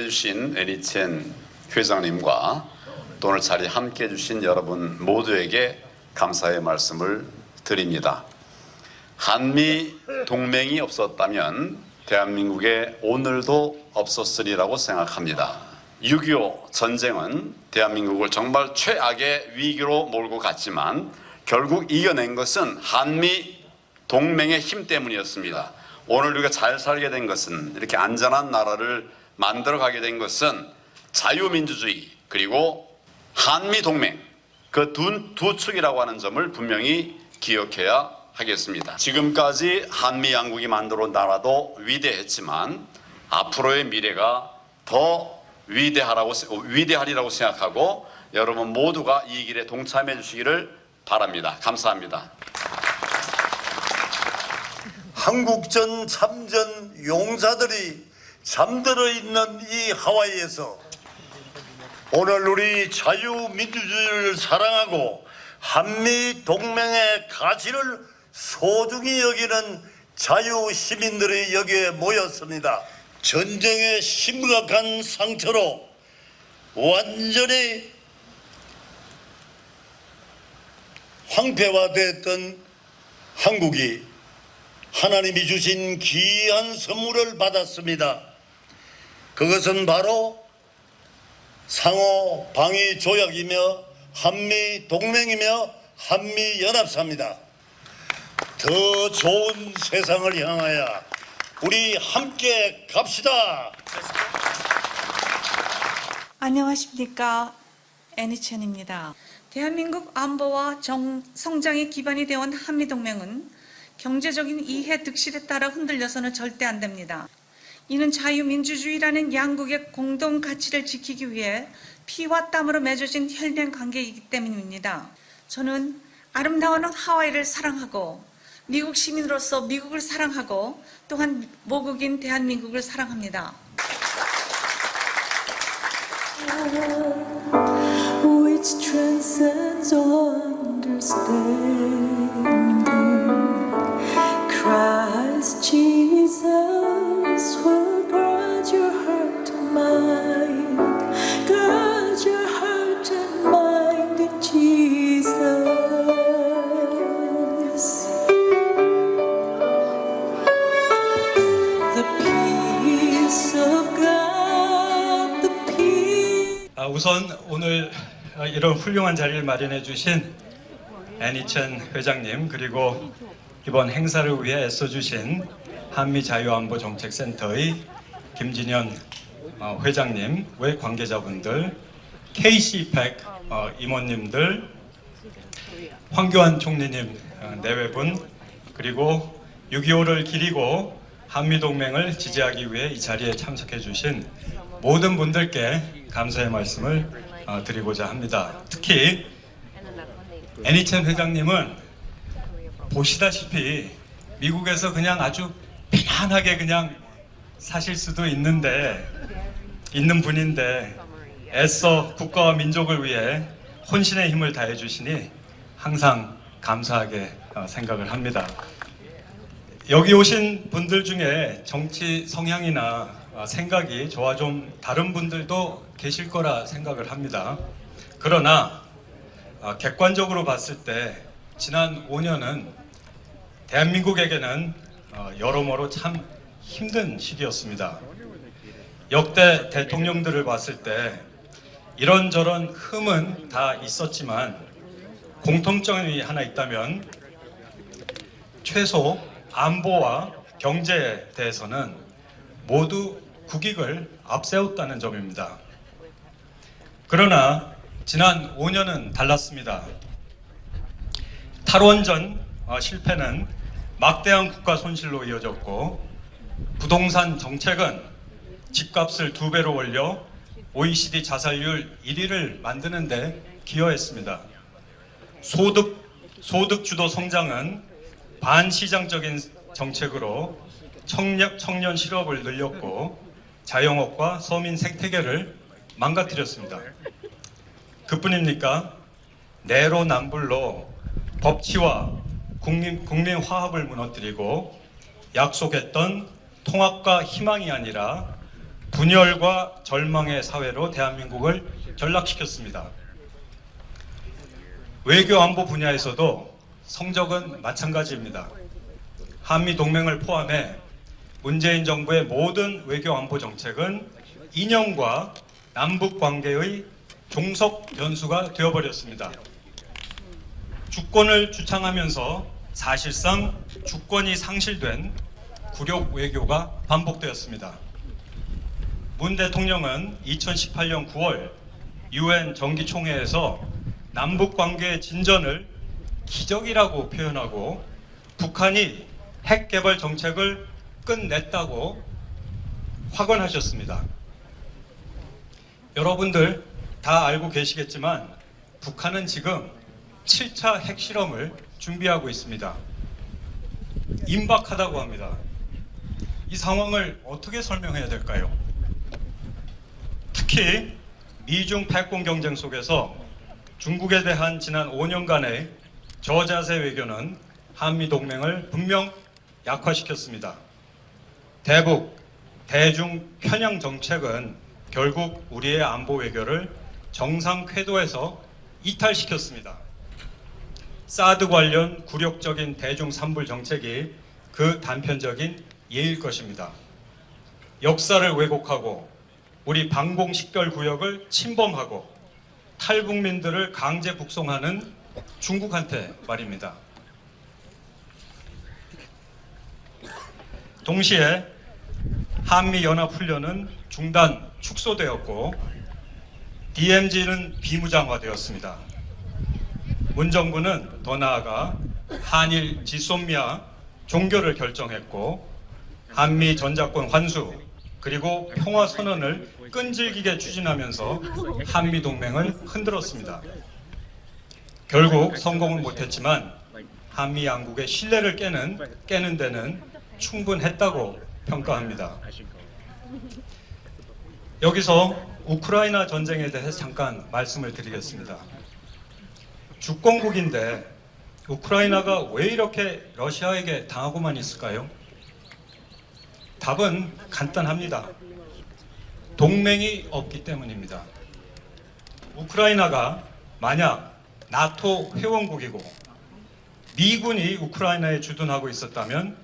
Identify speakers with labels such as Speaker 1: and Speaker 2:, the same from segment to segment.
Speaker 1: 해주신 애니첸 회장님과 또 오늘 자리에 함께 해주신 여러분 모두에게 감사의 말씀을 드립니다. 한미 동맹이 없었다면 대한민국에 오늘도 없었으리라고 생각합니다. 6.25 전쟁은 대한민국을 정말 최악의 위기로 몰고 갔지만 결국 이겨낸 것은 한미 동맹의 힘 때문이었습니다. 오늘 우리가 잘 살게 된 것은, 이렇게 안전한 나라를 만들어가게 된 것은 자유민주주의 그리고 한미 동맹, 그 두 축이라고 하는 점을 분명히 기억해야 하겠습니다. 지금까지 한미 양국이 만들어 온 나라도 위대했지만 앞으로의 미래가 더 위대하리라고 생각하고 여러분 모두가 이 길에 동참해 주시기를 바랍니다. 감사합니다.
Speaker 2: 한국전 참전 용사들이 잠들어 있는 이 하와이에서 오늘 우리 자유민주주의를 사랑하고 한미 동맹의 가치를 소중히 여기는 자유시민들이 여기에 모였습니다. 전쟁의 심각한 상처로 완전히 황폐화됐던 한국이 하나님이 주신 귀한 선물을 받았습니다. 그것은 바로 상호 방위 조약이며 한미 동맹이며 한미 연합사입니다. 더 좋은 세상을 향하여 우리 함께 갑시다.
Speaker 3: 안녕하십니까, 애니첸입니다. 대한민국 안보와 성장의 기반이 되어온 한미동맹은 경제적인 이해 득실에 따라 흔들려서는 절대 안 됩니다. 이는 자유민주주의라는 양국의 공동 가치를 지키기 위해 피와 땀으로 맺어진 혈연 관계이기 때문입니다. 저는 아름다운 하와이를 사랑하고 미국 시민으로서 미국을 사랑하고 또한 모국인 대한민국을 사랑합니다.
Speaker 4: Which transcends all understanding. Christ Jesus will guard your heart and mind. Guard your heart and mind in Jesus. The peace of God, the peace.
Speaker 5: 우선 오늘 이런 훌륭한 자리를 마련해 주신 애니첸 회장님, 그리고 이번 행사를 위해 애써주신 한미자유안보정책센터의 김진현 회장님, 외 관계자분들, KCPEC 임원님들, 황교안 총리님 내외분, 그리고 6.25를 기리고 한미동맹을 지지하기 위해 이 자리에 참석해 주신 모든 분들께 감사의 말씀을 드리고자 합니다. 특히 애니첸 회장님은 보시다시피 미국에서 그냥 아주 편안하게 그냥 사실 수도 있는 분인데 애써 국가와 민족을 위해 혼신의 힘을 다해 주시니 항상 감사하게 생각을 합니다. 여기 오신 분들 중에 정치 성향이나 생각이 저와 좀 다른 분들도 계실 거라 생각을 합니다. 그러나 객관적으로 봤을 때 지난 5년은 대한민국에게는 여러모로 참 힘든 시기였습니다. 역대 대통령들을 봤을 때 이런저런 흠은 다 있었지만 공통점이 하나 있다면 최소 안보와 경제에 대해서는 모두 국익을 앞세웠다는 점입니다. 그러나 지난 5년은 달랐습니다. 탈원전 실패는 막대한 국가 손실로 이어졌고, 부동산 정책은 집값을 2배로 올려 OECD 자살률 1위를 만드는 데 기여했습니다. 소득 주도 성장은 반시장적인 정책으로 청년 실업을 늘렸고 자영업과 서민 생태계를 망가뜨렸습니다. 그뿐입니까? 내로남불로 법치와 국민 화합을 무너뜨리고 약속했던 통합과 희망이 아니라 분열과 절망의 사회로 대한민국을 전락시켰습니다. 외교 안보 분야에서도 성적은 마찬가지입니다. 한미 동맹을 포함해 문재인 정부의 모든 외교 안보 정책은 이념과 남북 관계의 종속 변수가 되어버렸습니다. 주권을 주창하면서 사실상 주권이 상실된 굴욕 외교가 반복되었습니다. 문 대통령은 2018년 9월 UN 정기총회에서 남북 관계의 진전을 기적이라고 표현하고 북한이 핵 개발 정책을 끝냈다고 확언하셨습니다. 여러분들 다 알고 계시겠지만 북한은 지금 7차 핵실험을 준비하고 있습니다. 임박하다고 합니다. 이 상황을 어떻게 설명해야 될까요? 특히 미중 패권 경쟁 속에서 중국에 대한 지난 5년간의 저자세 외교는 한미 동맹을 분명 약화시켰습니다. 대북, 대중 편향 정책은 결국 우리의 안보 외교를 정상 궤도에서 이탈시켰습니다. 사드 관련 굴욕적인 대중 산불 정책이 그 단편적인 예일 것입니다. 역사를 왜곡하고 우리 방공 식별 구역을 침범하고 탈북민들을 강제 북송하는 중국한테 말입니다. 동시에 한미연합훈련은 중단, 축소되었고 DMZ는 비무장화되었습니다. 문 정부는 더 나아가 한일 지소미아 종교를 결정했고 한미 전자권 환수 그리고 평화선언을 끈질기게 추진하면서 한미 동맹을 흔들었습니다. 결국 성공은 못했지만 한미 양국의 신뢰를 깨는 데는 충분했다고 평가합니다. 여기서 우크라이나 전쟁에 대해서 잠깐 말씀을 드리겠습니다. 주권국인데 우크라이나가 왜 이렇게 러시아에게 당하고만 있을까요? 답은 간단합니다. 동맹이 없기 때문입니다. 우크라이나가 만약 나토 회원국이고 미군이 우크라이나에 주둔하고 있었다면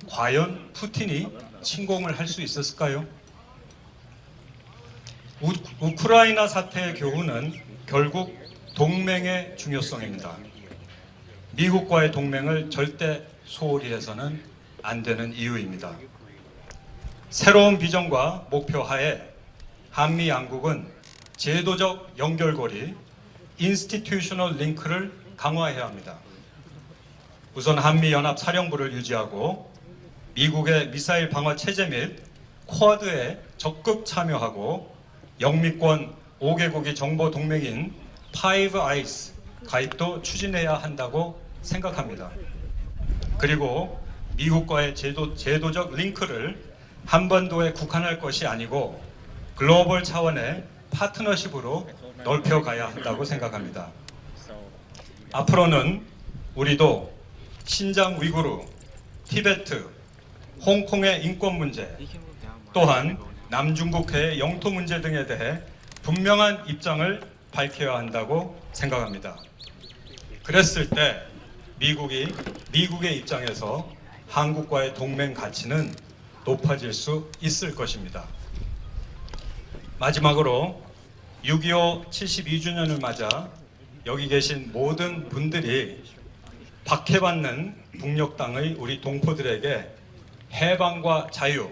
Speaker 5: 과연 푸틴이 침공을 할 수 있었을까요? 우크라이나 사태의 교훈은 결국 동맹의 중요성입니다. 미국과의 동맹을 절대 소홀히 해서는 안 되는 이유입니다. 새로운 비전과 목표 하에 한미 양국은 제도적 연결고리, 인스티튜셔널 링크를 강화해야 합니다. 우선 한미연합 사령부를 유지하고 미국의 미사일 방어 체제 및 쿼드에 적극 참여하고 영미권 5개국이 정보 동맹인 파이브 아이스 가입도 추진해야 한다고 생각합니다. 그리고 미국과의 제도적 링크를 한반도에 국한할 것이 아니고 글로벌 차원의 파트너십으로 넓혀가야 한다고 생각합니다. 앞으로는 우리도 신장 위구르, 티베트, 홍콩의 인권 문제, 또한 남중국해의 영토 문제 등에 대해 분명한 입장을 밝혀야 한다고 생각합니다. 그랬을 때 미국의 입장에서 한국과의 동맹 가치는 높아질 수 있을 것입니다. 마지막으로 6.25 72주년을 맞아 여기 계신 모든 분들이 박해받는 북녘 땅의 우리 동포들에게 해방과 자유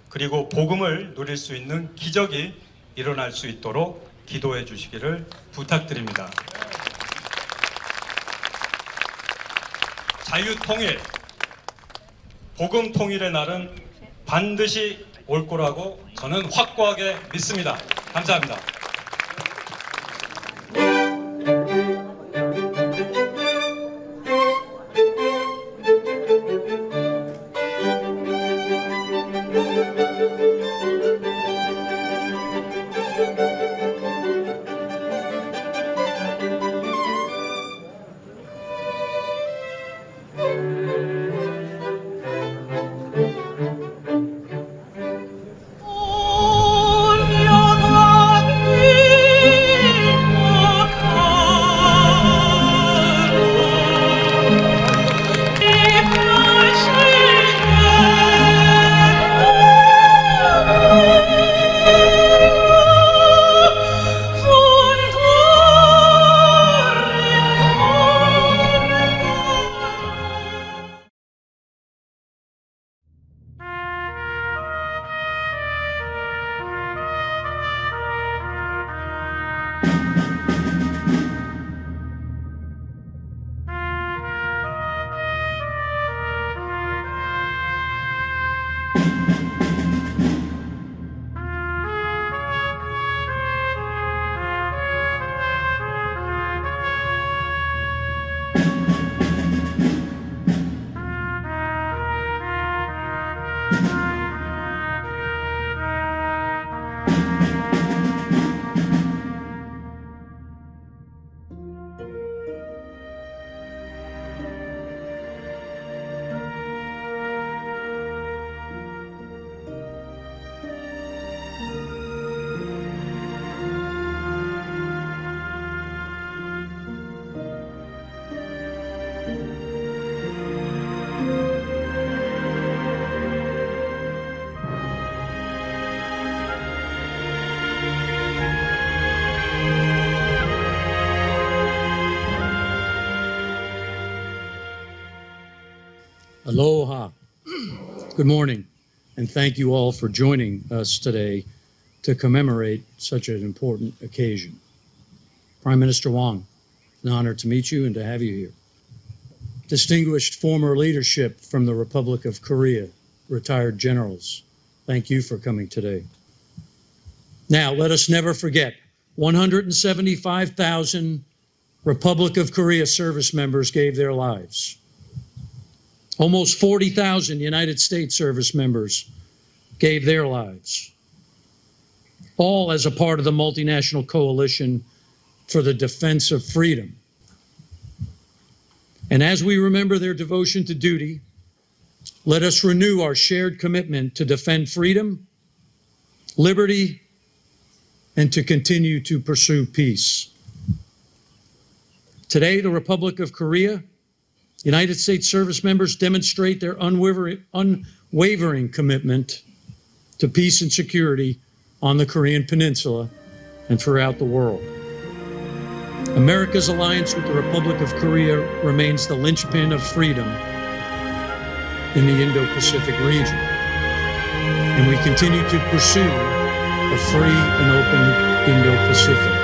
Speaker 5: 그리고 복음을 누릴 수 있는 기적이 일어날 수 있도록 기도해 주시기를 부탁드립니다. 자유통일, 복음 통일의 날은 반드시 올 거라고 저는 확고하게 믿습니다. 감사합니다.
Speaker 6: Aloha. Good morning, and thank you all for joining us today to commemorate such an important occasion. Prime Minister Wang, an honor to meet you and to have you here. Distinguished former leadership from the Republic of Korea, retired generals, thank you for coming today. Now, let us never forget 175,000 Republic of Korea service members gave their lives. Almost 40,000 United States service members gave their lives, all as a part of the multinational coalition for the defense of freedom. And as we remember their devotion to duty, let us renew our shared commitment to defend freedom, liberty, and to continue to pursue peace. Today, the Republic of Korea, United States service members demonstrate their unwavering commitment to peace and security on the Korean Peninsula and throughout the world. America's alliance with the Republic of Korea remains the linchpin of freedom in the Indo-Pacific region. And we continue to pursue a free and open Indo-Pacific.